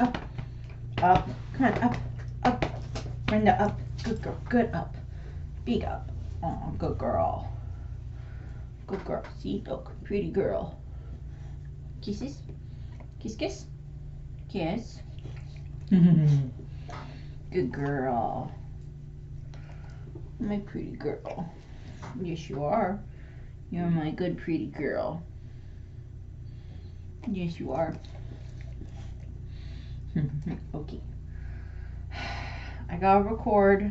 up, up. Come on, up, up. Brenda, up. Good girl, good up. Big up. Oh, good girl. Good girl. See, look, pretty girl. Kisses. Kiss, kiss. Kiss. Good girl. My pretty girl. Yes, you are. You're my good pretty girl. Yes, you are. Okay. I gotta record.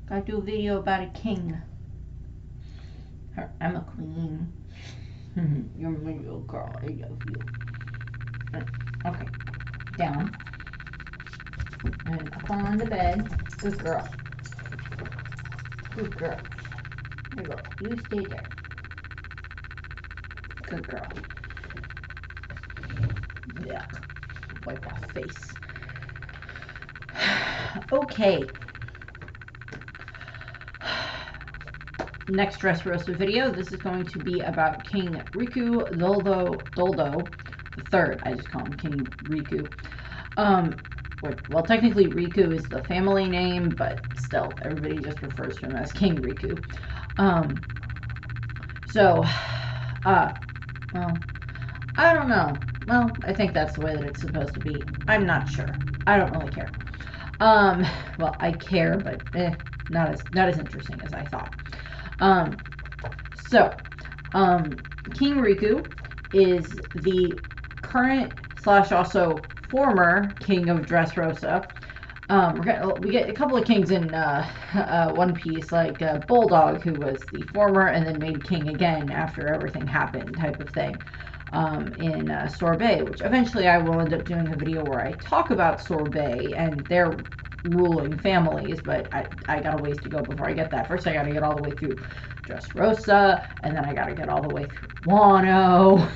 Gotta do a video about a king. I'm a queen. You're my little girl. I love you. Okay. Down. And up on the bed. Good girl. Good girl. Good girl. You stay there. Good girl. Yeah. Wipe off face. Okay. Next Dressrosa video. This is going to be about King Riku Doldo III. I just call him King Riku. Well, technically Riku is the family name, but still, everybody just refers to him as King Riku. Well, I don't know. Well, I think that's the way that it's supposed to be. I'm not sure. I don't really care. Well, I care, but not as interesting as I thought. King Riku is the current / also former king of Dressrosa. We get a couple of kings in One Piece, like Bulldog, who was the former and then made king again after everything happened, type of thing. In Sorbet, which eventually I will end up doing a video where I talk about Sorbet and their ruling families, but I got a ways to go before I get that. First, I got to get all the way through Dressrosa, and then I got to get all the way through Wano,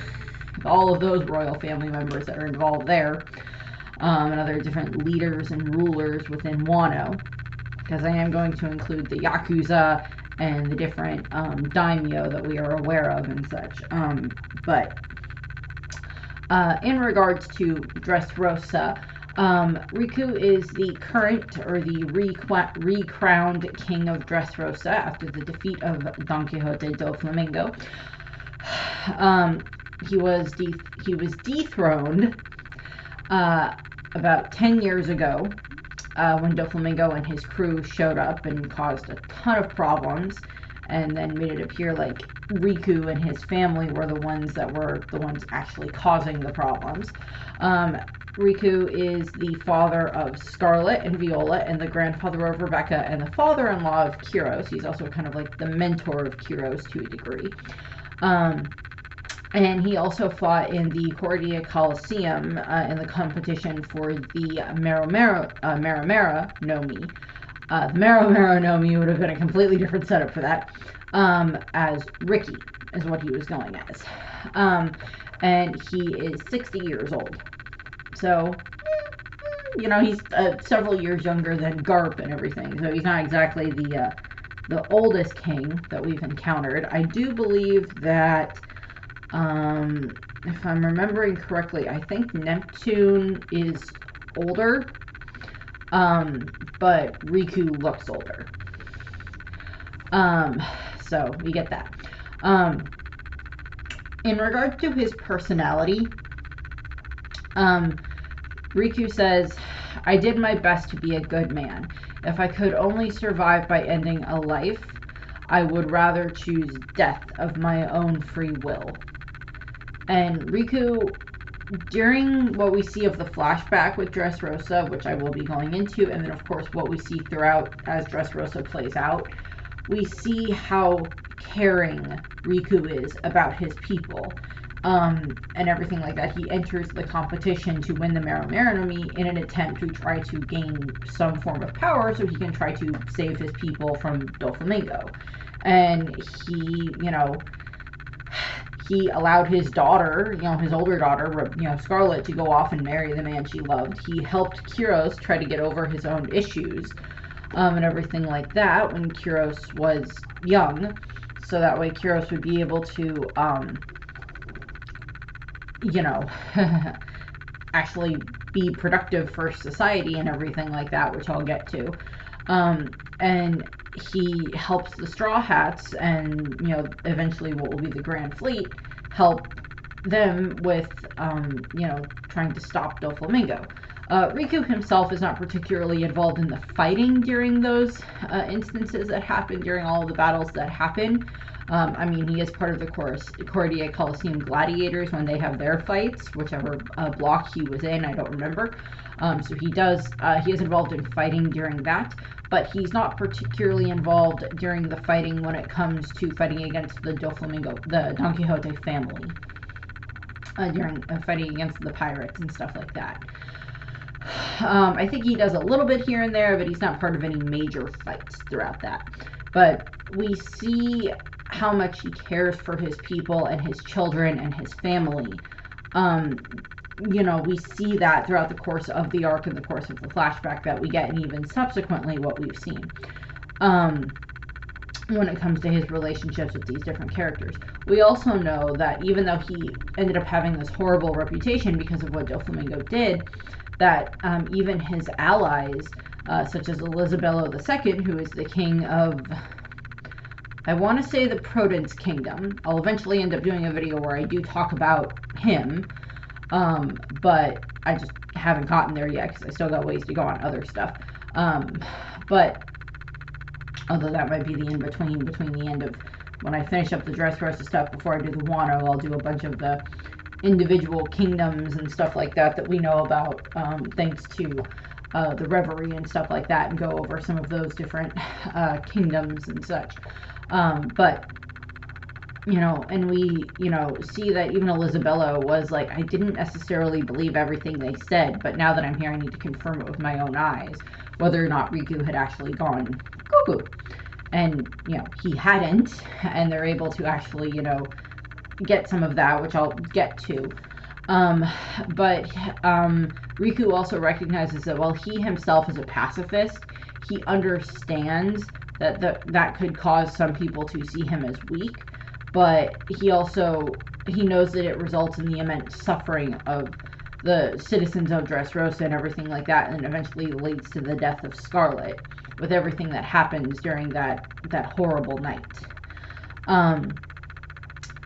all of those royal family members that are involved there, and other different leaders and rulers within Wano, because I am going to include the Yakuza and the different daimyo that we are aware of and such. In regards to Dressrosa, Riku is the current or the recrowned king of Dressrosa after the defeat of Don Quixote do Flamengo. He was dethroned about 10 years ago when Doflamingo and his crew showed up and caused a ton of problems, and then made it appear like Riku and his family were the ones actually causing the problems. Riku is the father of Scarlet and Viola, and the grandfather of Rebecca, and the father-in-law of Kyros. He's also kind of like the mentor of Kyros to a degree. And he also fought in the Cordia Coliseum in the competition for the Maramara no Mi. The Maramara no Mi would have been a completely different setup for that, as Ricky is what he was going as. And he is 60 years old. So, he's several years younger than Garp and everything, so he's not exactly the oldest king that we've encountered. I do believe that, if I'm remembering correctly, I think Neptune is older, but Riku looks older. So we get that. In regard to his personality, Riku says, "I did my best to be a good man. If I could only survive by ending a life, I would rather choose death of my own free will." And Riku, during what we see of the flashback with Dressrosa, which I will be going into, and then of course what we see throughout as Dressrosa plays out, we see how caring Riku is about his people. And everything like that. He enters the competition to win the Maramara no Mi in an attempt to try to gain some form of power so he can try to save his people from Doflamingo. And he allowed his daughter, his older daughter, Scarlet, to go off and marry the man she loved. He helped Kyros try to get over his own issues, and everything like that when Kyros was young, so that way Kyros would be able to, actually be productive for society and everything like that, which I'll get to. And he helps the Straw Hats and, you know, eventually what will be the Grand Fleet, help them with, you know, trying to stop Doflamingo. Riku himself is not particularly involved in the fighting during those instances that happen, during all of the battles that happen. I mean, he is part of the Cordia Coliseum Gladiators when they have their fights, whichever block he was in, I don't remember. So he is involved in fighting during that, but he's not particularly involved during the fighting when it comes to fighting against the the Don Quixote family. During fighting against the pirates and stuff like that. I think he does a little bit here and there, but he's not part of any major fights throughout that. But we see how much he cares for his people and his children and his family. You know, we see that throughout the course of the arc and the course of the flashback that we get, and even subsequently what we've seen. When it comes to his relationships with these different characters. We also know that even though he ended up having this horrible reputation because of what Doflamingo did, that even his allies, such as Elizabello II, who is the king of, I want to say the Prudence Kingdom. I'll eventually end up doing a video where I do talk about him, but I just haven't gotten there yet because I still got ways to go on other stuff. But although that might be the in-between, between the end of when I finish up the Dressrosa stuff before I do the Wano, I'll do a bunch of the individual kingdoms and stuff like that we know about, thanks to the Reverie and stuff like that, and go over some of those different kingdoms and such. But, you know, and we, you know, see that even Elizabello was like, I didn't necessarily believe everything they said, but now that I'm here, I need to confirm it with my own eyes, whether or not Riku had actually gone cuckoo. And, you know, he hadn't, and they're able to actually, you know, get some of that, which I'll get to. But Riku also recognizes that while he himself is a pacifist, he understands that that could cause some people to see him as weak, but he knows that it results in the immense suffering of the citizens of Dressrosa and everything like that, and eventually leads to the death of Scarlet, with everything that happens during that horrible night.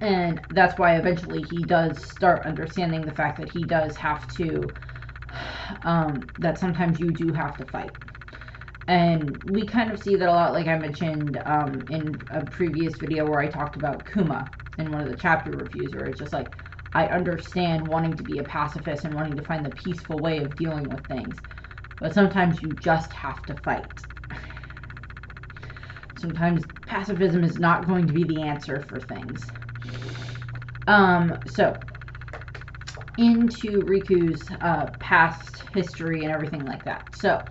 And that's why eventually he does start understanding the fact that he does have to, that sometimes you do have to fight. And we kind of see that a lot, like I mentioned in a previous video where I talked about Kuma in one of the chapter reviews, where it's just like, I understand wanting to be a pacifist and wanting to find the peaceful way of dealing with things, but sometimes you just have to fight. Sometimes pacifism is not going to be the answer for things. So, into Riku's past history and everything like that. So,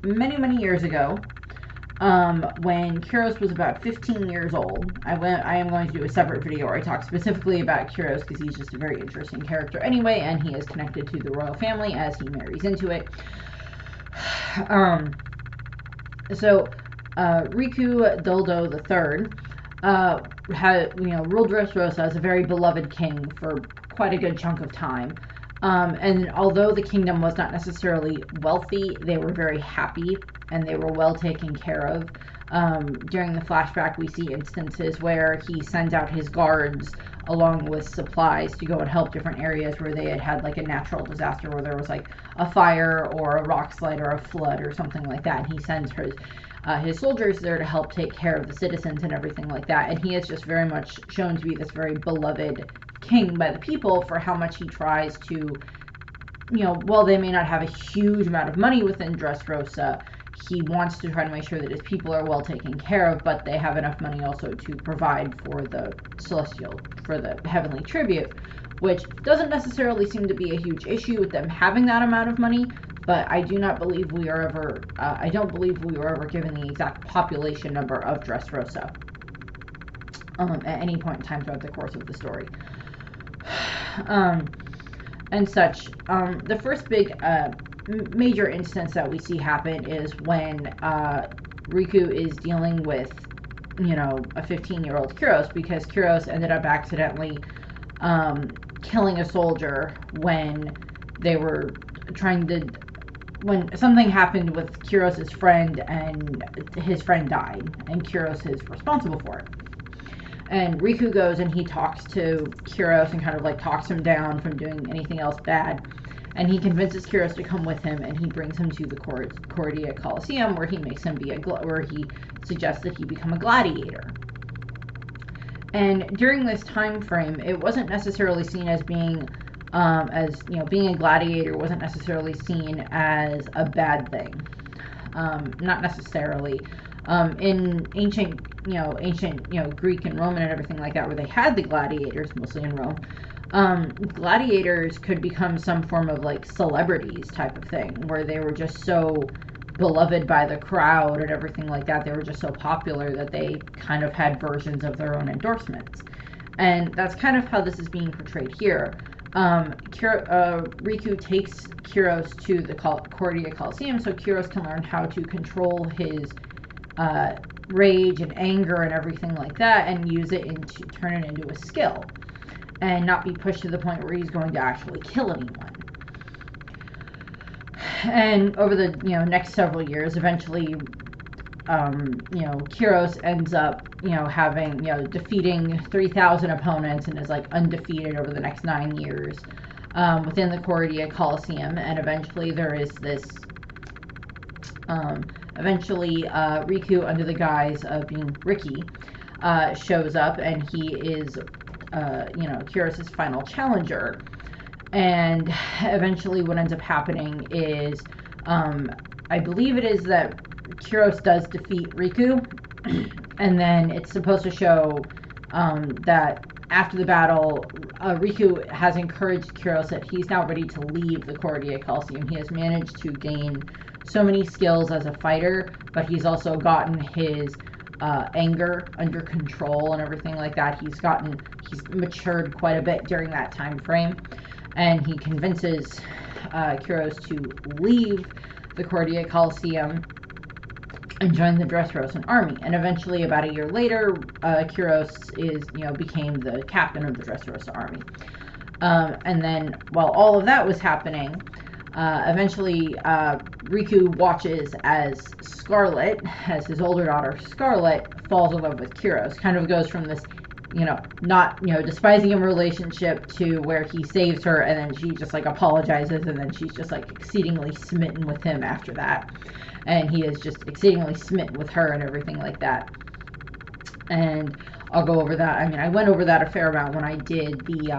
many, many years ago, when Kyros was about 15 years old, I am going to do a separate video where I talk specifically about Kyros because he's just a very interesting character anyway, and he is connected to the royal family as he marries into it. So, Riku Doldo III ruled Dressrosa as a very beloved king for quite a good chunk of time. And although the kingdom was not necessarily wealthy, they were very happy and they were well taken care of. During the flashback, we see instances where he sends out his guards along with supplies to go and help different areas where they had like a natural disaster, where there was like a fire or a rock slide or a flood or something like that. And he sends his soldiers there to help take care of the citizens and everything like that. And he is just very much shown to be this very beloved king by the people for how much he tries to, while they may not have a huge amount of money within Dressrosa, he wants to try to make sure that his people are well taken care of, but they have enough money also to provide for the heavenly tribute, which doesn't necessarily seem to be a huge issue with them having that amount of money, but I do not believe we are ever, I don't believe we were ever given the exact population number of Dressrosa at any point in time throughout the course of the story. And such. The first big major instance that we see happen is when Riku is dealing with, a 15-year-old Kyros, because Kyros ended up accidentally killing a soldier when they were when something happened with Kyros' friend, and his friend died, and Kyros is responsible for it. And Riku goes and he talks to Kyros and kind of like talks him down from doing anything else bad. And he convinces Kyros to come with him, and he brings him to the Cordia Coliseum, where he makes him where he suggests that he become a gladiator. And during this time frame, it wasn't necessarily seen as being being a gladiator wasn't necessarily seen as a bad thing. Not necessarily. In ancient Greek and Roman and everything like that, where they had the gladiators, mostly in Rome, gladiators could become some form of like celebrities type of thing, where they were just so beloved by the crowd and everything like that. They were just so popular that they kind of had versions of their own endorsements. And that's kind of how this is being portrayed here. Riku takes Kyros to the Cordia Coliseum so Kyros can learn how to control his rage and anger and everything like that, and use it to turn it into a skill, and not be pushed to the point where he's going to actually kill anyone. And over the next several years, eventually, Kyros ends up having defeating 3,000 opponents and is like undefeated over the next 9 years within the Cordia Coliseum. And eventually there is this Riku, under the guise of being Ricky, shows up, and he is Kyros' final challenger. And eventually what ends up happening is I believe it is that Kyros does defeat Riku, and then it's supposed to show that after the battle, Riku has encouraged Kyros that he's now ready to leave the Cordia Coliseum. He has managed to gain so many skills as a fighter, but he's also gotten his anger under control and everything like that. He's matured quite a bit during that time frame, and he convinces Kyros to leave the Cordia Coliseum and join the Dressrosa army. And eventually, about a year later, Kyros became the captain of the Dressrosa army. And then, while all of that was happening, eventually Riku watches as Scarlet, as his older daughter Scarlet, falls in love with Kyros. Kind of goes from this not despising him relationship to where he saves her, and then she just like apologizes, and then she's just like exceedingly smitten with him after that, and he is just exceedingly smitten with her and everything like that. And I'll go over that. I mean, I went over that a fair amount when I did the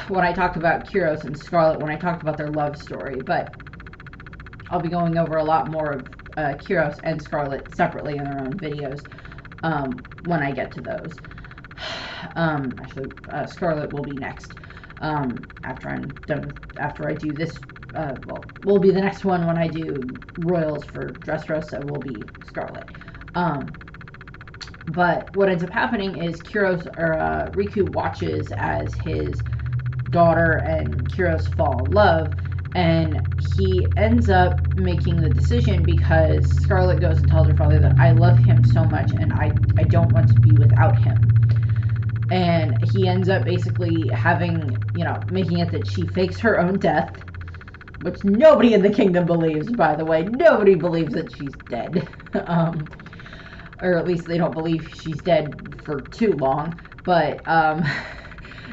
when I talked about Kyros and Scarlet, when I talked about their love story, but I'll be going over a lot more of Kyros and Scarlet separately in their own videos when I get to those. Actually, Scarlet will be next after I'm done. After I do this, will be the next one when I do Royals for Dressrosa. Will be Scarlet. But what ends up happening is Riku watches as his daughter and Kyros fall in love, and he ends up making the decision, because Scarlet goes and tells her father that I love him so much and I don't want to be without him. And he ends up basically making it that she fakes her own death, which nobody in the kingdom believes, by the way. Nobody believes that she's dead. Or at least they don't believe she's dead for too long. But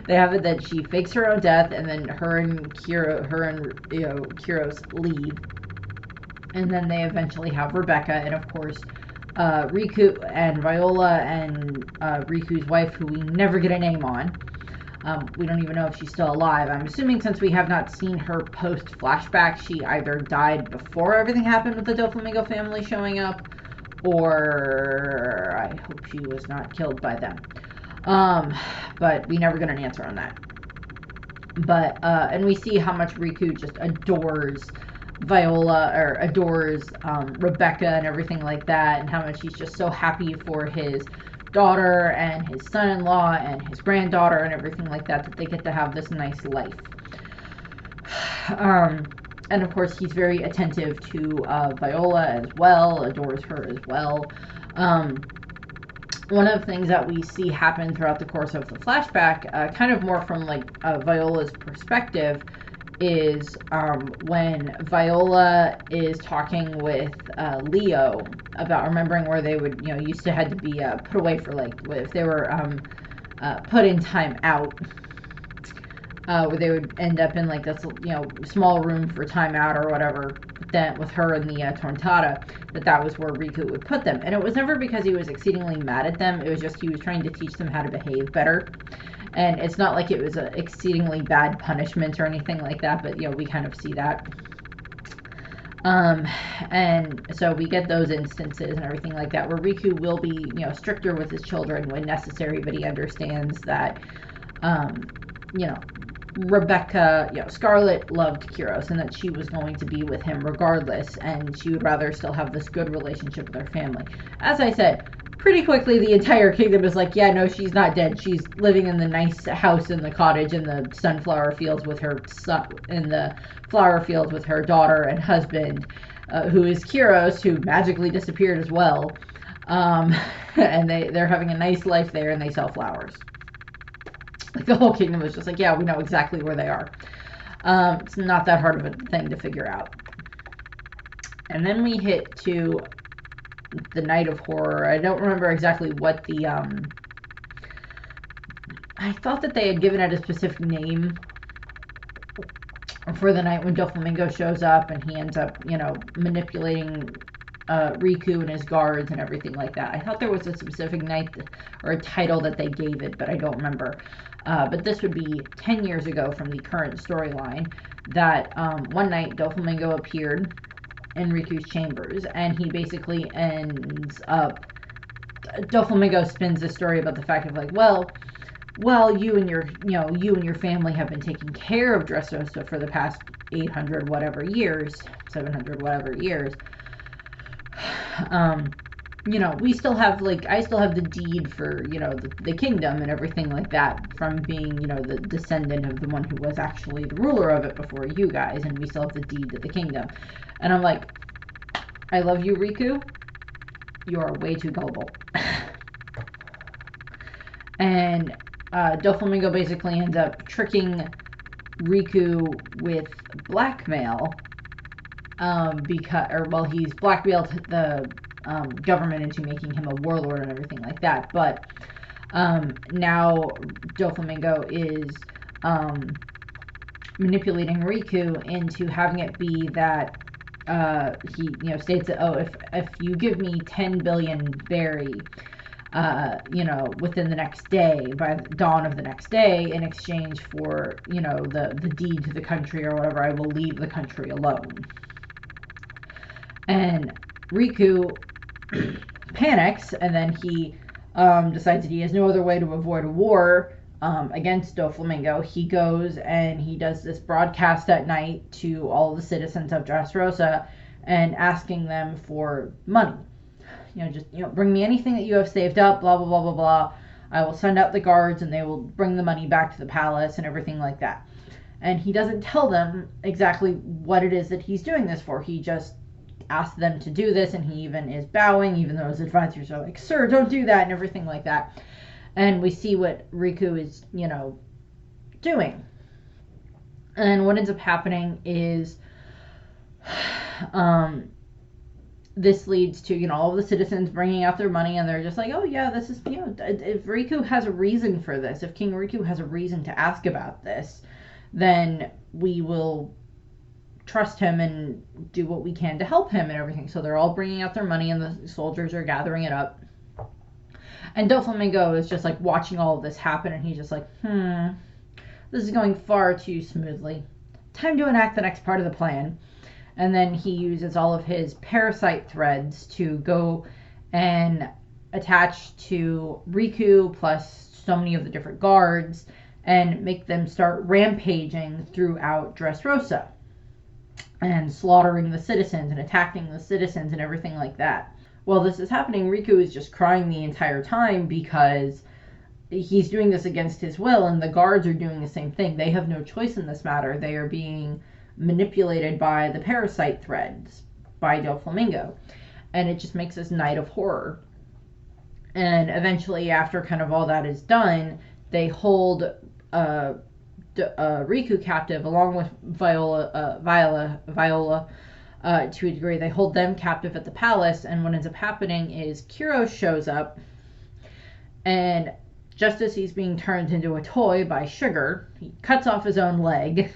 they have it that she fakes her own death, and then her and Kyros leave. And then they eventually have Rebecca, and of course, Riku and Viola and Riku's wife, who we never get a name on. We don't even know if she's still alive. I'm assuming, since we have not seen her post-flashback, she either died before everything happened with the Doflamingo family showing up, or I hope she was not killed by them. But we never get an answer on that. But, and we see how much Riku just adores Viola, or adores Rebecca and everything like that, and how much he's just so happy for his daughter and his son-in-law and his granddaughter and everything like that, that they get to have this nice life. And of course, he's very attentive to Viola as well, adores her as well. one of the things that we see happen throughout the course of the flashback, kind of more from like Viola's perspective, is when Viola is talking with Leo about remembering where they would, used to had to be put away for like if they were put in time out, where they would end up in like this, small room for timeout or whatever. Then with her and the Torntada, that was where Riku would put them, and it was never because he was exceedingly mad at them. It was just he was trying to teach them how to behave better. And it's not like it was an exceedingly bad punishment or anything like that, but we kind of see that. And so we get those instances and everything like that where Riku will be, stricter with his children when necessary, but he understands that, Rebecca, Scarlet loved Kyros and that she was going to be with him regardless, and she would rather still have this good relationship with her family. As I said, pretty quickly the entire kingdom is like, yeah, no, she's not dead. She's living in the nice house in the cottage in the sunflower fields with her son, in the flower fields with her daughter and husband, who is Kyros, who magically disappeared as well. And they're having a nice life there, and they sell flowers. Like the whole kingdom was just like, yeah, we know exactly where they are. It's not that hard of a thing to figure out. And then we hit to the night of horror. I don't remember exactly what the I thought that they had given it a specific name for the night when Doflamingo shows up and he ends up, manipulating Riku and his guards and everything like that. I thought there was a specific night or a title that they gave it, but I don't remember. But this would be 10 years ago from the current storyline, that one night Doflamingo appeared in Riku's chambers, and he basically ends up, Doflamingo spins this story about the fact of like, well, you and your family have been taking care of Dressrosa for the past 800 whatever years, 700 whatever years. We still have, like, I still have the deed for, the kingdom and everything like that from being, the descendant of the one who was actually the ruler of it before you guys, and we still have the deed to the kingdom. And I'm like, I love you, Riku. You are way too gullible. And Doflamingo basically ends up tricking Riku with blackmail, he's blackmailed the government into making him a warlord and everything like that. But now Doflamingo is manipulating Riku into having it be that he states that, oh, if you give me 10 billion berry, within the next day, by the dawn of the next day, in exchange for, the deed to the country or whatever, I will leave the country alone. And Riku panics, and then he decides that he has no other way to avoid a war against Doflamingo. He goes and he does this broadcast at night to all the citizens of Dressrosa and asking them for money. Bring me anything that you have saved up, blah, blah, blah, blah, blah. I will send out the guards and they will bring the money back to the palace and everything like that. And he doesn't tell them exactly what it is that he's doing this for. He just asks them to do this, and he even is bowing, even though his advisors are like, sir, don't do that, and everything like that. And we see what Riku is, doing. And what ends up happening is this leads to, all the citizens bringing out their money, and they're just like, oh yeah, this is, if Riku has a reason for this, if King Riku has a reason to ask about this, then we will trust him and do what we can to help him and everything. So they're all bringing out their money, and the soldiers are gathering it up. And Doflamingo is just like watching all of this happen, and he's just like, this is going far too smoothly. Time to enact the next part of the plan. And then he uses all of his parasite threads to go and attach to Riku plus so many of the different guards and make them start rampaging throughout Dressrosa and slaughtering the citizens and attacking the citizens and everything like that. While this is happening, Riku is just crying the entire time because he's doing this against his will, and the guards are doing the same thing. They have no choice in this matter. They are being manipulated by the parasite threads by Doflamingo, and it just makes this night of horror. And eventually, after kind of all that is done, they hold Riku captive along with Viola to a degree. They hold them captive at the palace, and what ends up happening is Kuro shows up, and just as he's being turned into a toy by Sugar, he cuts off his own leg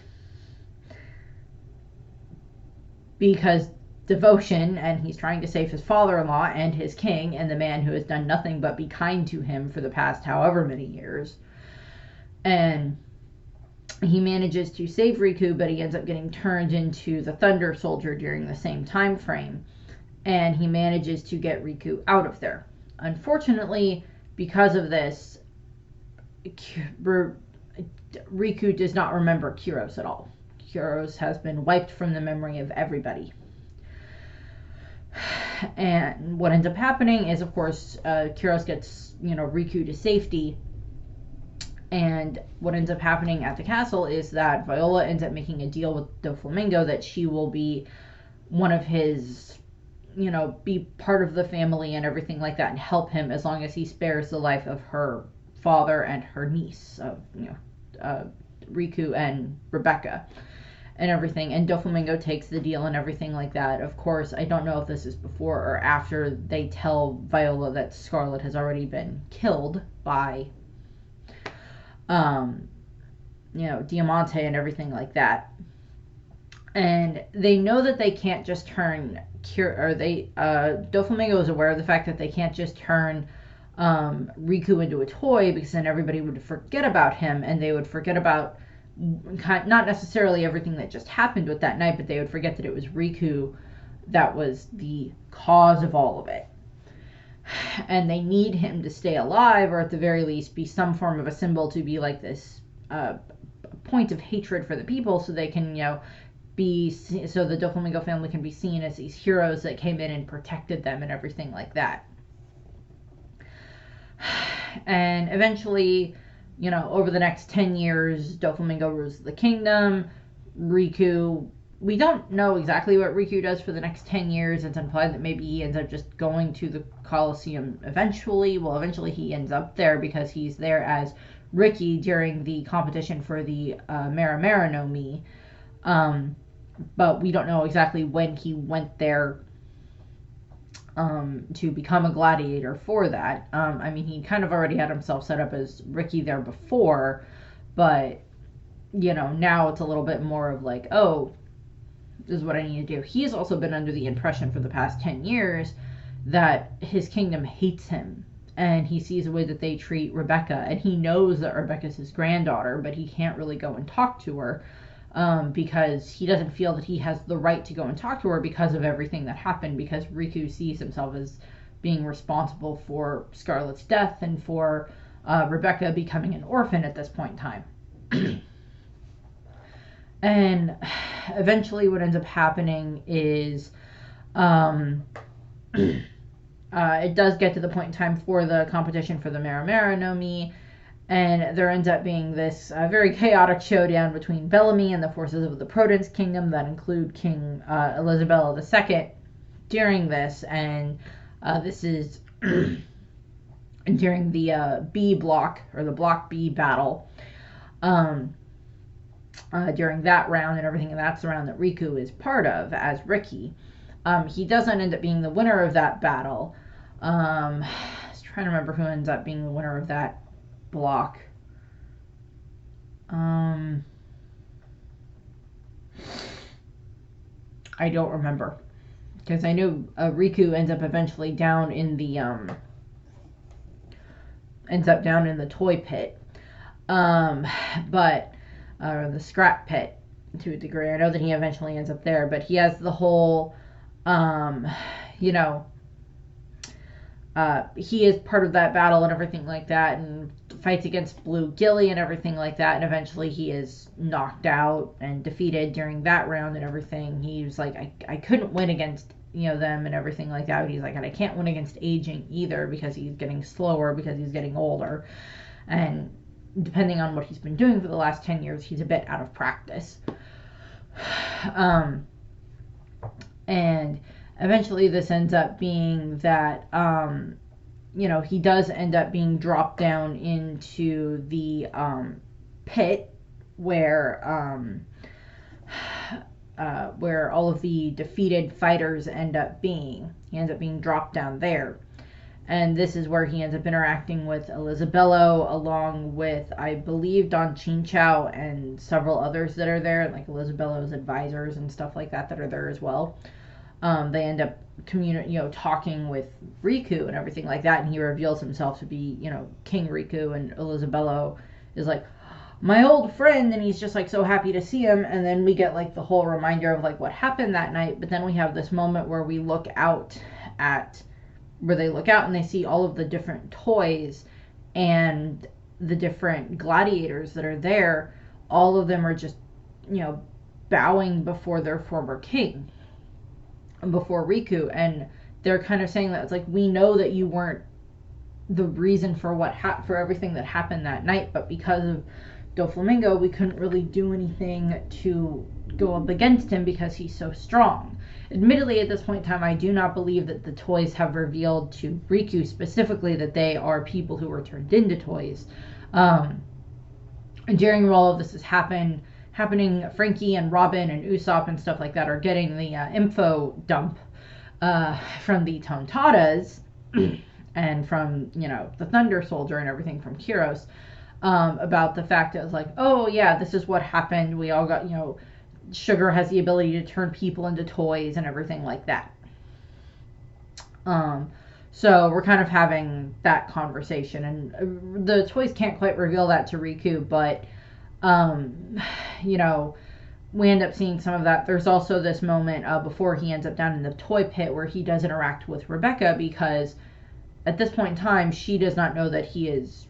because devotion, and he's trying to save his father-in-law and his king and the man who has done nothing but be kind to him for the past however many years. And he manages to save Riku, but he ends up getting turned into the Thunder Soldier during the same time frame, and he manages to get Riku out of there. Unfortunately, because of this, Riku does not remember Kuros at all. Kuros has been wiped from the memory of everybody. And what ends up happening is, of course, Kuros gets, Riku to safety. And what ends up happening at the castle is that Viola ends up making a deal with Doflamingo that she will be one of his, be part of the family and everything like that, and help him as long as he spares the life of her father and her niece, Riku and Rebecca and everything. And Doflamingo takes the deal and everything like that. Of course, I don't know if this is before or after they tell Viola that Scarlet has already been killed by Diamante and everything like that. And they know that they can't just turn Doflamingo is aware of the fact that they can't just turn Riku into a toy, because then everybody would forget about him, and they would forget about not necessarily everything that just happened with that night, but they would forget that it was Riku that was the cause of all of it. And they need him to stay alive, or at the very least be some form of a symbol to be like this point of hatred for the people, so they can, so the Doflamingo family can be seen as these heroes that came in and protected them and everything like that. And eventually, over the next 10 years, Doflamingo rules the kingdom. Riku, we don't know exactly what Riku does for the next 10 years. It's implied that maybe he ends up just going to the Colosseum eventually. Well, eventually he ends up there because he's there as Ricky during the competition for the Maramara no Mi. But we don't know exactly when he went there to become a gladiator for that. He kind of already had himself set up as Ricky there before, but, now it's a little bit more of like, oh, this is what I need to do. He has also been under the impression for the past 10 years that his kingdom hates him, and he sees the way that they treat Rebecca, and he knows that Rebecca's his granddaughter, but he can't really go and talk to her, because he doesn't feel that he has the right to go and talk to her because of everything that happened, because Riku sees himself as being responsible for Scarlet's death and for Rebecca becoming an orphan at this point in time. And eventually what ends up happening is it does get to the point in time for the competition for the Maramara no Mi, and there ends up being this very chaotic showdown between Bellamy and the forces of the Protence Kingdom that include King Elisabella II during this, and this is during the B block, or the Block B battle. During that round and everything, and that's the round that Riku is part of as Ricky. He doesn't end up being the winner of that battle. I was trying to remember who ends up being the winner of that block. I don't remember, because I knew Riku ends up eventually down in the toy pit, but the scrap pit to a degree. I know that he eventually ends up there, but he has the whole he is part of that battle and everything like that, and fights against Blue Gilly and everything like that, and eventually he is knocked out and defeated during that round and everything. He was like, I couldn't win against them and everything like that, but he's like, and I can't win against aging either, because he's getting slower, because he's getting older, and depending on what he's been doing for the last 10 years, he's a bit out of practice. And eventually this ends up being that you know, he does end up being dropped down into the pit where all of the defeated fighters end up being. He ends up being dropped down there. And this is where he ends up interacting with Elizabello, along with, I believe, Don Chinchao and several others that are there, like Elizabello's advisors and stuff like that are there as well. They end up talking with Riku and everything like that, and he reveals himself to be, King Riku, and Elizabello is like, my old friend, and he's just like so happy to see him. And then we get like the whole reminder of like what happened that night, but then we have this moment where they look out and they see all of the different toys and the different gladiators that are there. All of them are just, bowing before their former king, before Riku, and they're kind of saying that it's like, we know that you weren't the reason for for everything that happened that night, but because of Doflamingo, we couldn't really do anything to go up against him because he's so strong. Admittedly, at this point in time, I do not believe that the toys have revealed to Riku specifically that they are people who were turned into toys. And during all of this is happening, Frankie and Robin and Usopp and stuff like that are getting the info dump from the Tontatas and from, the Thunder Soldier and everything from Kyros, about the fact that it's like, oh yeah, this is what happened. We all got, Sugar has the ability to turn people into toys and everything like that. So we're kind of having that conversation, and the toys can't quite reveal that to Riku, but we end up seeing some of that. There's also this moment before he ends up down in the toy pit where he does interact with Rebecca, because at this point in time she does not know that he is,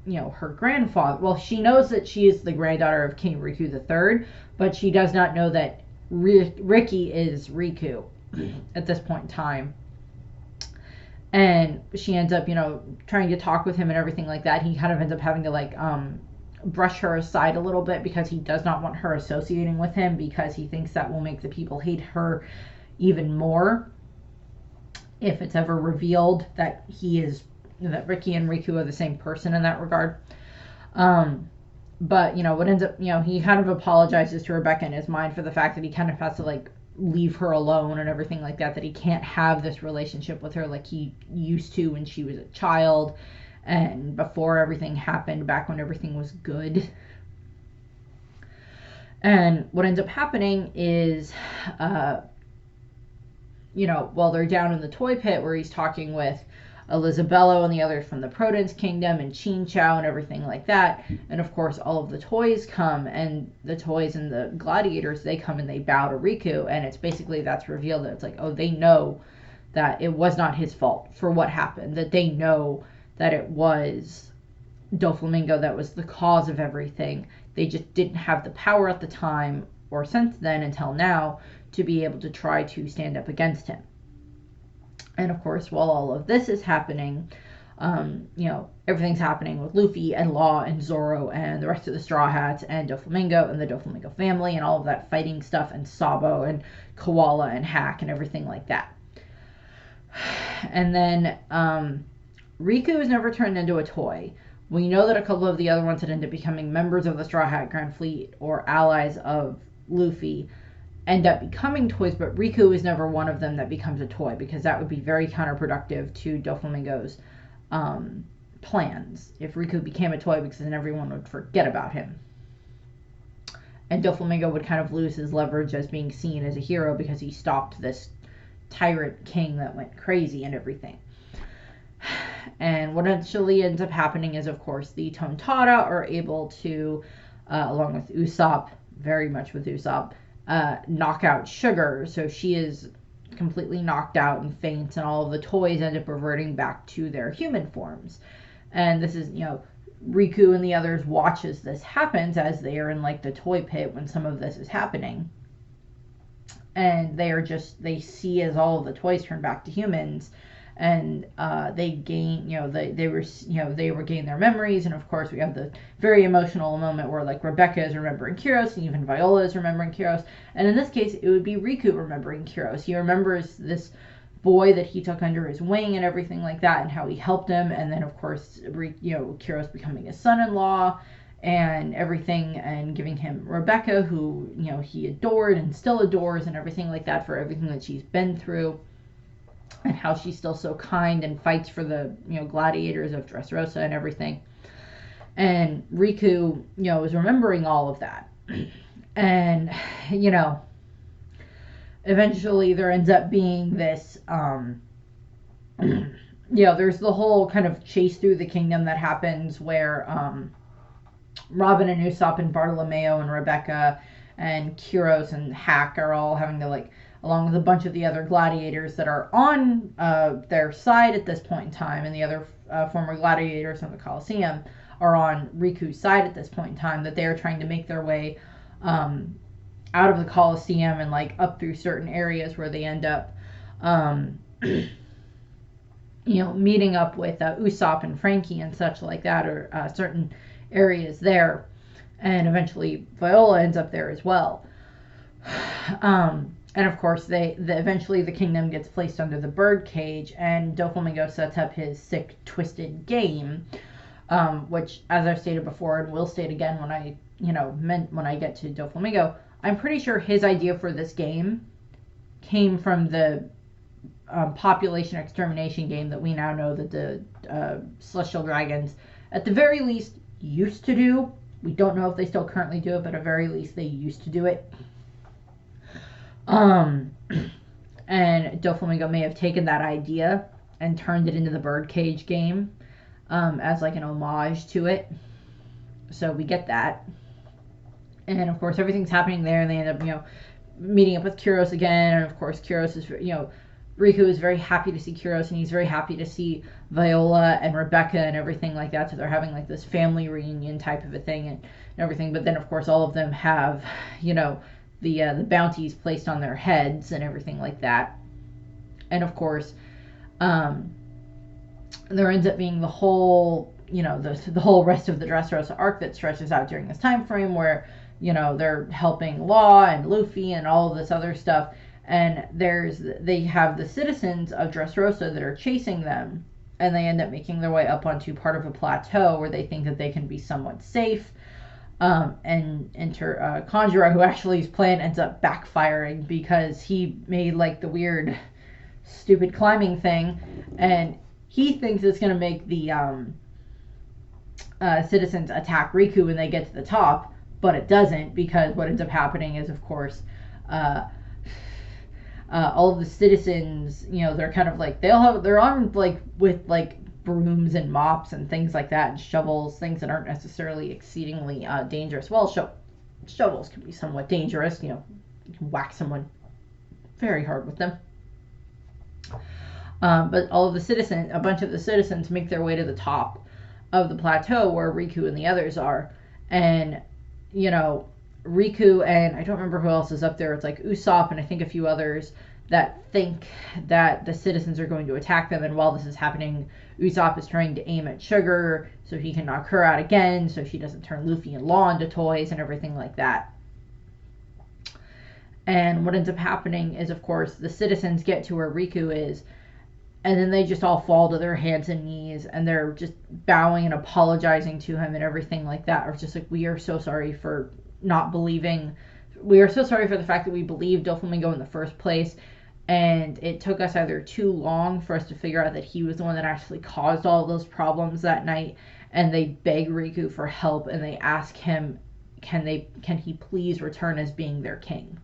her grandfather. Well, she knows that she is the granddaughter of King Riku III, but she does not know that Ricky is Riku at this point in time. And she ends up, trying to talk with him and everything like that. He kind of ends up having to brush her aside a little bit, because he does not want her associating with him, because he thinks that will make the people hate her even more if it's ever revealed that Ricky and Riku are the same person in that regard. But what ends up, he kind of apologizes to Rebecca in his mind for the fact that he kind of has to like leave her alone and everything like that he can't have this relationship with her like he used to when she was a child and before everything happened, back when everything was good. And what ends up happening is, while they're down in the toy pit where he's talking with Elizabello and the others from the Protons Kingdom and Chinchao and everything like that, and of course all of the toys come, and the toys and the gladiators, they come and they bow to Riku, and it's basically, that's revealed that it's like, oh, they know that it was not his fault for what happened, that they know that it was Doflamingo that was the cause of everything. They just didn't have the power at the time, or since then until now, to be able to try to stand up against him. And of course, while all of this is happening, everything's happening with Luffy and Law and Zoro and the rest of the Straw Hats and Doflamingo and the Doflamingo family and all of that fighting stuff, and Sabo and Koala and Hack and everything like that. And then Riku is never turned into a toy. We know that a couple of the other ones that end up becoming members of the Straw Hat Grand Fleet or allies of Luffy end up becoming toys, but Riku is never one of them that becomes a toy, because that would be very counterproductive to Doflamingo's plans if Riku became a toy, because then everyone would forget about him. And Doflamingo would kind of lose his leverage as being seen as a hero, because he stopped this tyrant king that went crazy and everything. And what actually ends up happening is, of course, the Tontada are able to, along with Usopp, very much with Usopp, knock out Sugar. So she is completely knocked out and faints, and all of the toys end up reverting back to their human forms. And this is, Riku and the others watch as this happens, as they are in like the toy pit when some of this is happening. And they see as all of the toys turn back to humans, and they gain, they regain their memories. And of course we have the very emotional moment where like Rebecca is remembering Kyros, and even Viola is remembering Kyros, and in this case it would be Riku remembering Kyros. He remembers this boy that he took under his wing and everything like that, and how he helped him. And then of course, Kiros becoming his son-in-law and everything, and giving him Rebecca, who he adored and still adores, and everything like that, for everything that she's been through, and how she's still so kind and fights for the gladiators of Dressrosa and everything. And Riku is remembering all of that. And eventually there ends up being this there's the whole kind of chase through the kingdom that happens, where Robin and Usopp and Bartolomeo and Rebecca and Kiros and Hack are all having to, along with a bunch of the other gladiators that are on their side at this point in time, and the other former gladiators from the Colosseum are on Riku's side at this point in time, that they are trying to make their way out of the Colosseum and up through certain areas, where they end up meeting up with Usopp and Frankie and such like that, or certain areas there, and eventually Viola ends up there as well. And of course, eventually the kingdom gets placed under the bird cage, and Doflamingo sets up his sick, twisted game, which, as I've stated before, and will state again when I get to Doflamingo, I'm pretty sure his idea for this game came from the population extermination game that we now know that the Celestial Dragons, at the very least, used to do. We don't know if they still currently do it, but at very least they used to do it. And Doflamingo may have taken that idea and turned it into the birdcage game as an homage to it. So we get that. And of course everything's happening there, and they end up meeting up with Kiros again. And of course Kiros is Riku is very happy to see Kiros, and he's very happy to see Viola and Rebecca and everything like that. So they're having this family reunion type of a thing and everything. But then of course all of them have the bounties placed on their heads and everything like that. And of course there ends up being the whole the whole rest of the Dressrosa arc that stretches out during this time frame, where they're helping Law and Luffy and all of this other stuff. And they have the citizens of Dressrosa that are chasing them, and they end up making their way up onto part of a plateau where they think that they can be somewhat safe. And enter Conjurer, who actually his plan ends up backfiring, because he made the weird, stupid climbing thing, and he thinks it's going to make the citizens attack Riku when they get to the top, but it doesn't, because what ends up happening is, of course, all of the citizens, they're kind of they're armed with brooms and mops and things like that, and shovels, things that aren't necessarily exceedingly dangerous. Well, shovels can be somewhat dangerous. You can whack someone very hard with them. But all of a bunch of the citizens make their way to the top of the plateau where Riku and the others are, and Riku and I don't remember who else is up there. It's Usopp and I think a few others that think that the citizens are going to attack them. And while this is happening, Usopp is trying to aim at Sugar so he can knock her out again, so she doesn't turn Luffy and Law into toys and everything like that. And what ends up happening is, of course, the citizens get to where Riku is, and then they just all fall to their hands and knees, and they're just bowing and apologizing to him and everything like that. Or just we are so sorry for not believing. We are so sorry for the fact that we believed Doflamingo in the first place, and it took us either too long for us to figure out that he was the one that actually caused all of those problems that night. And they beg Riku for help, and they ask him, can he please return as being their king?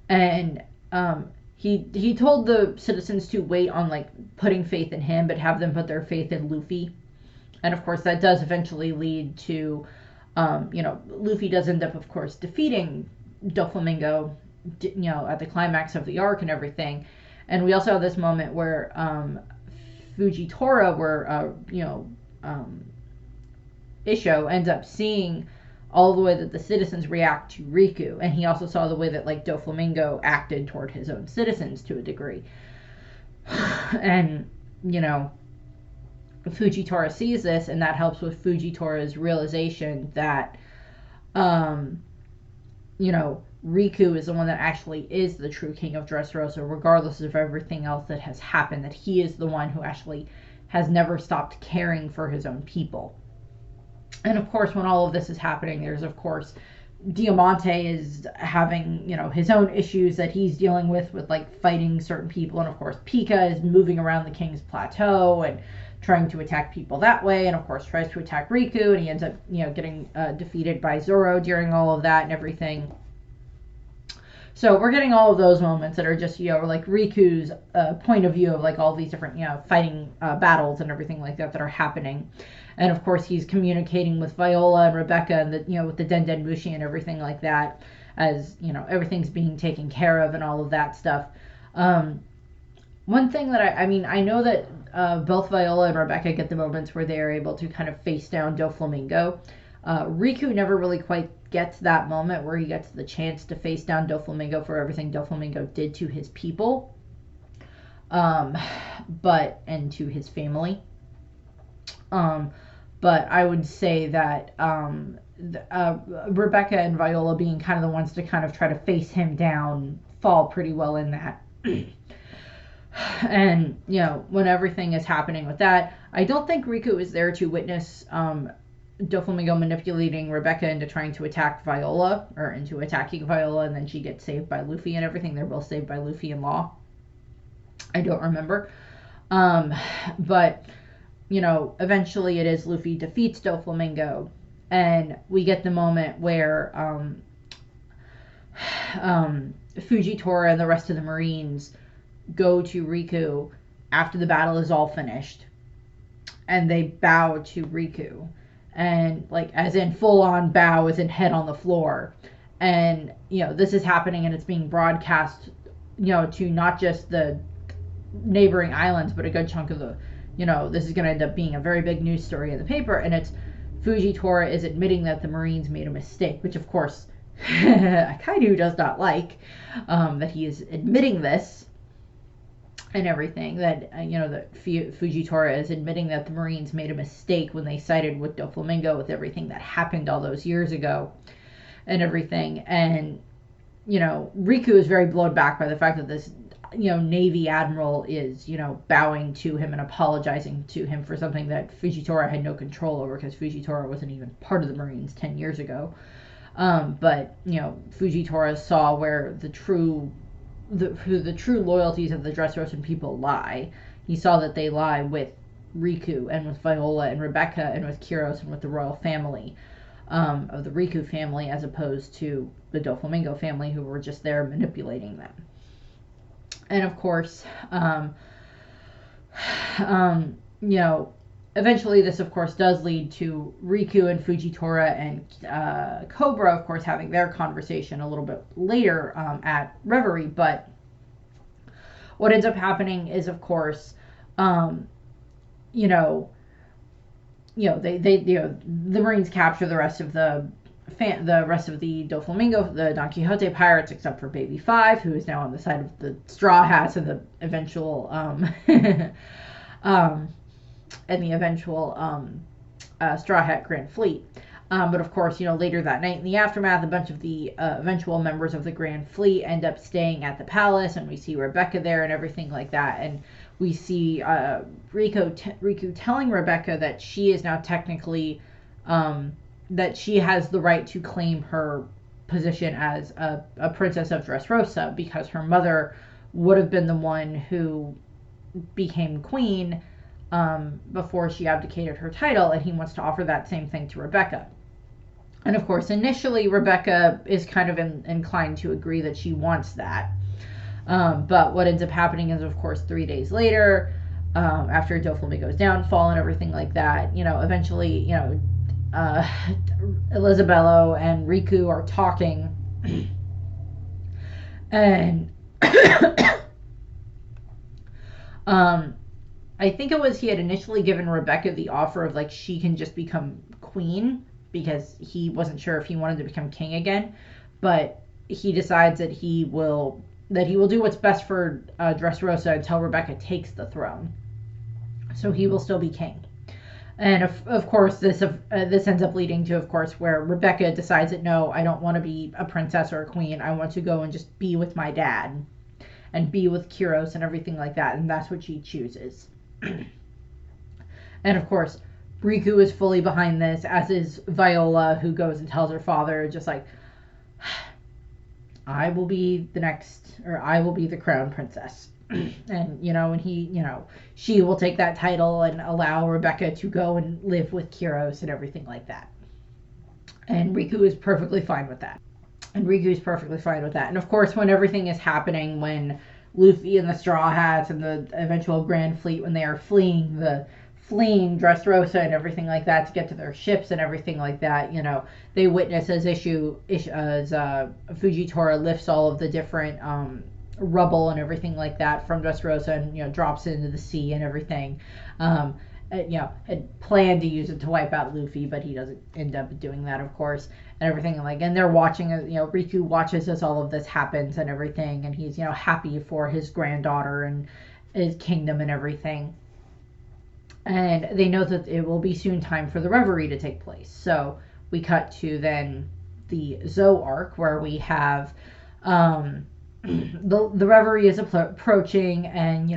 And he told the citizens to wait on putting faith in him, but have them put their faith in Luffy. And of course that does eventually lead to Luffy does end up, of course, defeating Doflamingo, at the climax of the arc and everything. And we also have this moment where Fujitora, where Isho ends up seeing all the way that the citizens react to Riku, and he also saw the way that Doflamingo acted toward his own citizens to a degree. And Fujitora sees this, and that helps with Fujitora's realization that Riku is the one that actually is the true king of Dressrosa, regardless of everything else that has happened, that he is the one who actually has never stopped caring for his own people. And of course, when all of this is happening, there's of course Diamante is having, his own issues that he's dealing with like fighting certain people, and of course Pika is moving around the King's Plateau and trying to attack people that way, and of course tries to attack Riku, and he ends up, getting defeated by Zoro during all of that and everything. So we're getting all of those moments that are just, like Riku's point of view of like all these different, fighting battles and everything like that are happening. And of course, he's communicating with Viola and Rebecca and with the Den Mushi and everything like that, as everything's being taken care of and all of that stuff. One thing that I know that both Viola and Rebecca get the moments where they are able to kind of face down Doflamingo. Riku never really quite gets that moment where he gets the chance to face down Doflamingo for everything Doflamingo did to his people, and to his family. But I would say that Rebecca and Viola being kind of the ones to kind of try to face him down fall pretty well in that. And, when everything is happening with that, I don't think Riku is there to witness Doflamingo manipulating Rebecca into trying to attack Viola, or into attacking Viola, and then she gets saved by Luffy and everything. They're both saved by Luffy and Law. I don't remember. But eventually it is Luffy defeats Doflamingo, and we get the moment where Fujitora and the rest of the Marines go to Riku after the battle is all finished, and they bow to Riku, and like as in full on bow, as in head on the floor. And this is happening, and it's being broadcast to not just the neighboring islands, but a good chunk of the this is going to end up being a very big news story in the paper, and it's Fujitora is admitting that the Marines made a mistake, which of course Kaido does not like, that he is admitting this and everything, that that Fujitora is admitting that the Marines made a mistake when they sided with Doflamingo with everything that happened all those years ago and everything. And Riku is very blown back by the fact that this Navy admiral is bowing to him and apologizing to him for something that Fujitora had no control over, because Fujitora wasn't even part of the Marines 10 years ago. But Fujitora saw where the true loyalties of the Dressrosa people lie. He saw that they lie with Riku and with Viola and Rebecca and with Kyros and with the royal family of the Riku family, as opposed to the Doflamingo family, who were just there manipulating them. And of course, eventually this of course does lead to Riku and Fujitora and Cobra, of course, having their conversation a little bit later at Reverie. But what ends up happening is, of course, the Marines capture the rest of the Doflamingo, the Don Quixote pirates, except for Baby Five, who is now on the side of the Straw Hats and the eventual Straw Hat Grand Fleet. But of course, later that night in the aftermath, a bunch of the eventual members of the Grand Fleet end up staying at the palace, and we see Rebecca there and everything like that. And we see Riku telling Rebecca that she is now technically that she has the right to claim her position as a princess of Dressrosa, because her mother would have been the one who became queen before she abdicated her title, and he wants to offer that same thing to Rebecca. And of course, initially Rebecca is kind of inclined to agree that she wants that. But what ends up happening is, of course, 3 days later, after Doflamingo's downfall and everything like that, eventually, Elisabello and Riku are talking, and I think it was he had initially given Rebecca the offer of like she can just become queen, because he wasn't sure if he wanted to become king again, but he decides that he will do what's best for Dressrosa until Rebecca takes the throne, so he will still be king. And of course, this ends up leading to, of course, where Rebecca decides that no, I don't want to be a princess or a queen. I want to go and just be with my dad and be with Kyros and everything like that. And that's what she chooses. And of course, Riku is fully behind this, as is Viola, who goes and tells her father, just like, I will be the next, or I will be the crown princess. And, and she will take that title and allow Rebecca to go and live with Kyros and everything like that. And Riku is perfectly fine with that. And of course, when everything is happening, when Luffy and the Straw Hats and the eventual Grand Fleet, when they are fleeing Dressrosa and everything like that to get to their ships and everything like that, they witness as Fujitora lifts all of the different rubble and everything like that from Dressrosa and drops it into the sea and everything. Had planned to use it to wipe out Luffy, but he doesn't end up doing that, of course, and everything. And they're watching, Riku watches as all of this happens and everything, and he's, happy for his granddaughter and his kingdom and everything. And they know that it will be soon time for the reverie to take place. So we cut to then the Zoe arc, where we have the reverie is approaching, and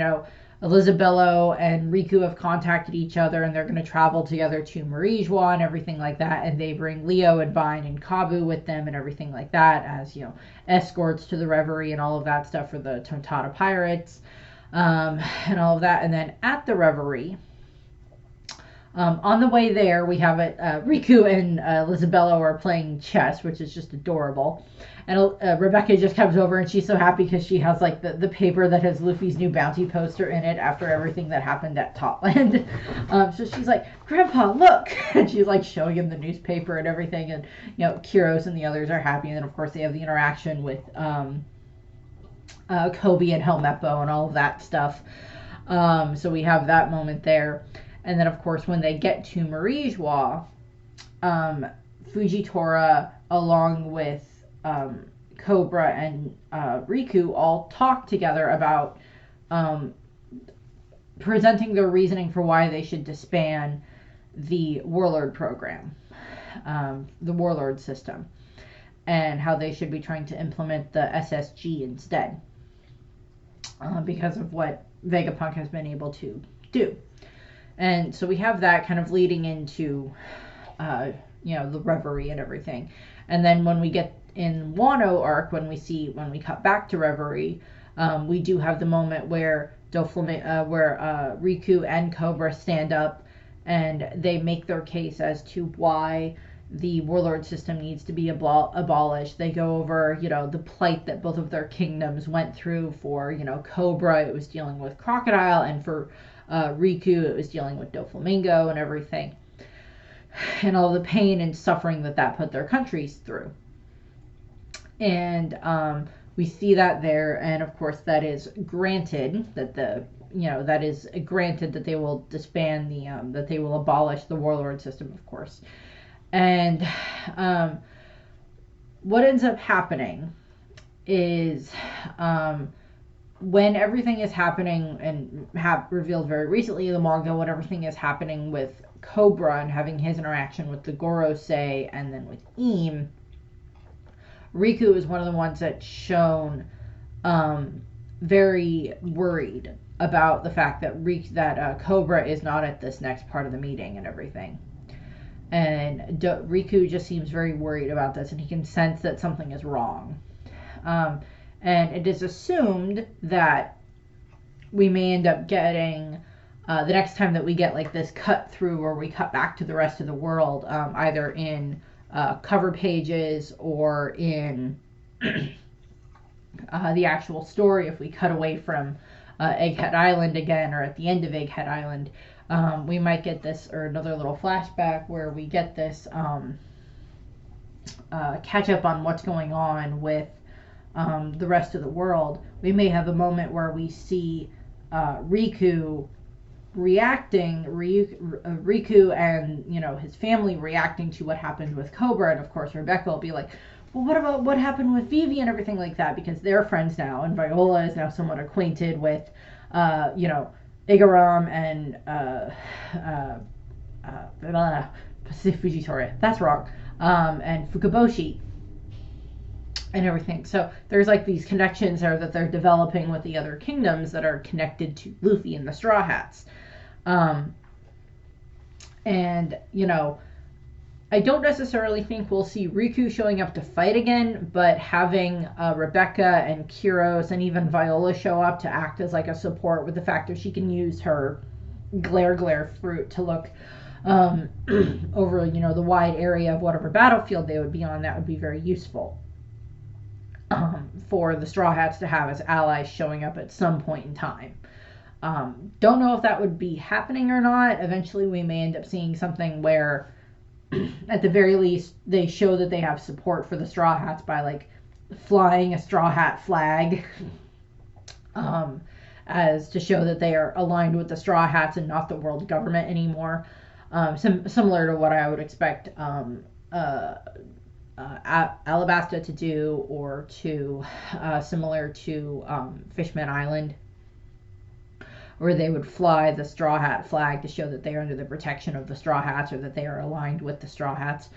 Elizabello and Riku have contacted each other, and they're going to travel together to Marijois and everything like that, and they bring Leo and Vine and Kabu with them and everything like that as escorts to the reverie and all of that stuff for the Tontada pirates, and all of that. And then at the reverie, on the way there, we have Riku and Elizabello are playing chess, which is just adorable. And Rebecca just comes over, and she's so happy because she has like the paper that has Luffy's new bounty poster in it after everything that happened at Totland. So she's like, Grandpa, look! And she's like showing him the newspaper and everything. And Kyros and the others are happy. And then of course they have the interaction with Kobe and Helmeppo and all of that stuff. So we have that moment there. And then, of course, when they get to Marijois, Fujitora, along with Cobra and Riku, all talk together about presenting their reasoning for why they should disband the Warlord program, the Warlord system, and how they should be trying to implement the SSG instead, because of what Vegapunk has been able to do. And so we have that kind of leading into, the reverie and everything. And then when we get in Wano arc, when we cut back to reverie, we do have the moment where Riku and Cobra stand up and they make their case as to why the warlord system needs to be abolished. They go over, the plight that both of their kingdoms went through. For, Cobra, it was dealing with Crocodile, and for Riku, it was dealing with Doflamingo and everything, and all the pain and suffering that put their countries through. And we see that there, and of course that is granted that that they will disband that they will abolish the warlord system, of course. And what ends up happening is when everything is happening, and revealed very recently in the manga, when everything is happening with Cobra and having his interaction with the Gorosei and then with Eam, Riku is one of the ones that's shown very worried about the fact that Cobra is not at this next part of the meeting and everything. And Riku just seems very worried about this, and he can sense that something is wrong. And it is assumed that we may end up getting, the next time that we get like this cut through, or we cut back to the rest of the world, either in cover pages or in the actual story, if we cut away from Egghead Island again, or at the end of Egghead Island, we might get this, or another little flashback where we get this catch up on what's going on with the rest of the world. We may have a moment where we see Riku and his family reacting to what happened with Cobra, and of course Rebecca will be like, well, what about what happened with Vivi and everything like that, because they're friends now, and Viola is now somewhat acquainted with Igaram and Fujitora. That's wrong. And Fukaboshi and everything. So there's like these connections there that they're developing with the other kingdoms that are connected to Luffy and the Straw Hats. And, you know, I don't necessarily think we'll see Riku showing up to fight again, but having Rebecca and Kyros and even Viola show up to act as like a support with the fact that she can use her glare fruit to look over, you know, the wide area of whatever battlefield they would be on. That would be very useful for the Straw Hats to have as allies showing up at some point in time. Don't know if that would be happening or not. Eventually we may end up seeing something where at the very least they show that they have support for the Straw Hats by like flying a Straw Hat flag as to show that they are aligned with the Straw Hats and not the world government anymore. Similar to what I would expect Alabasta to do, or to similar to Fishman Island, where they would fly the Straw Hat flag to show that they are under the protection of the Straw Hats, or that they are aligned with the Straw Hats.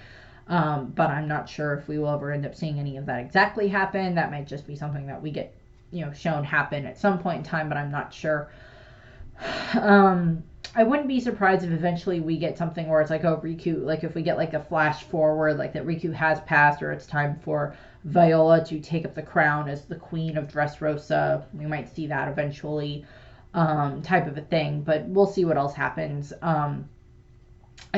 But I'm not sure if we will ever end up seeing any of that exactly happen. That might just be something that we get, you know, shown happen at some point in time, but I'm not sure. I wouldn't be surprised if eventually we get something where it's like, oh, Riku, like if we get like a flash forward, like that Riku has passed, or it's time for Viola to take up the crown as the queen of Dressrosa. We might see that eventually, type of a thing, but we'll see what else happens. I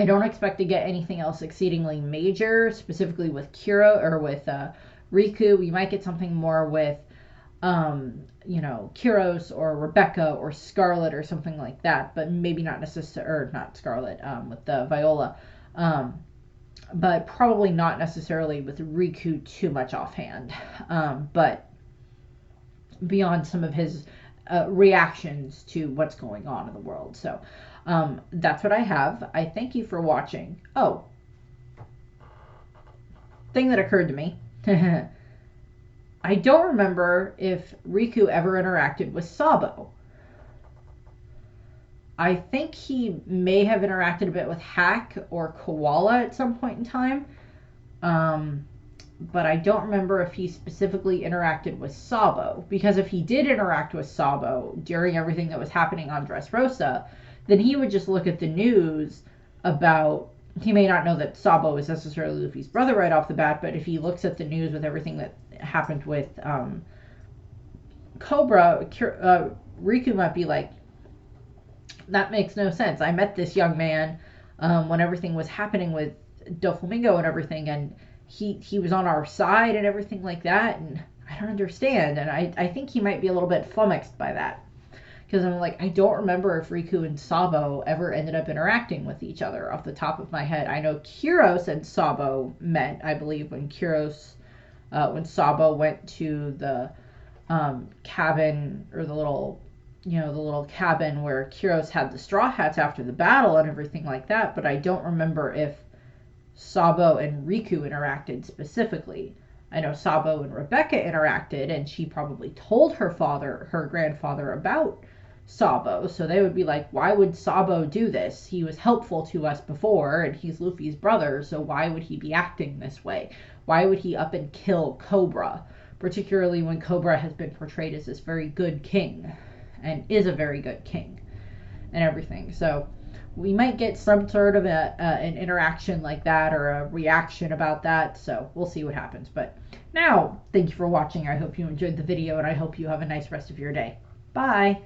don't expect to get anything else exceedingly major, specifically with Kira or with Riku. We might get something more with you know, Kyros or Rebecca or Scarlet or something like that, but maybe not necessarily, or not Scarlet, with the Viola, but probably not necessarily with Riku too much offhand, but beyond some of his reactions to what's going on in the world. So that's what I have. I thank you for watching. Oh, thing that occurred to me. I don't remember if Riku ever interacted with Sabo. I think he may have interacted a bit with Hack or Koala at some point in time. But I don't remember if he specifically interacted with Sabo. Because if he did interact with Sabo during everything that was happening on Dressrosa, then he would just look at the news about... He may not know that Sabo is necessarily Luffy's brother right off the bat, but if he looks at the news with everything that happened with Cobra, Riku might be like, that makes no sense. I met this young man when everything was happening with Doflamingo and everything, and he was on our side and everything like that, and I don't understand. And I think he might be a little bit flummoxed by that. Because I'm like, I don't remember if Riku and Sabo ever ended up interacting with each other off the top of my head. I know Kyros and Sabo met, I believe, when Sabo went to the cabin, or the little cabin where Kyros had the Straw Hats after the battle and everything like that. But I don't remember if Sabo and Riku interacted specifically. I know Sabo and Rebecca interacted, and she probably told her grandfather about Sabo, so they would be like, why would Sabo do this? He was helpful to us before, and he's Luffy's brother, so why would he be acting this way? Why would he up and kill Cobra? Particularly when Cobra has been portrayed as this very good king, and is a very good king, and everything. So we might get some sort of an interaction like that, or a reaction about that, so we'll see what happens. But now, thank you for watching. I hope you enjoyed the video, and I hope you have a nice rest of your day. Bye!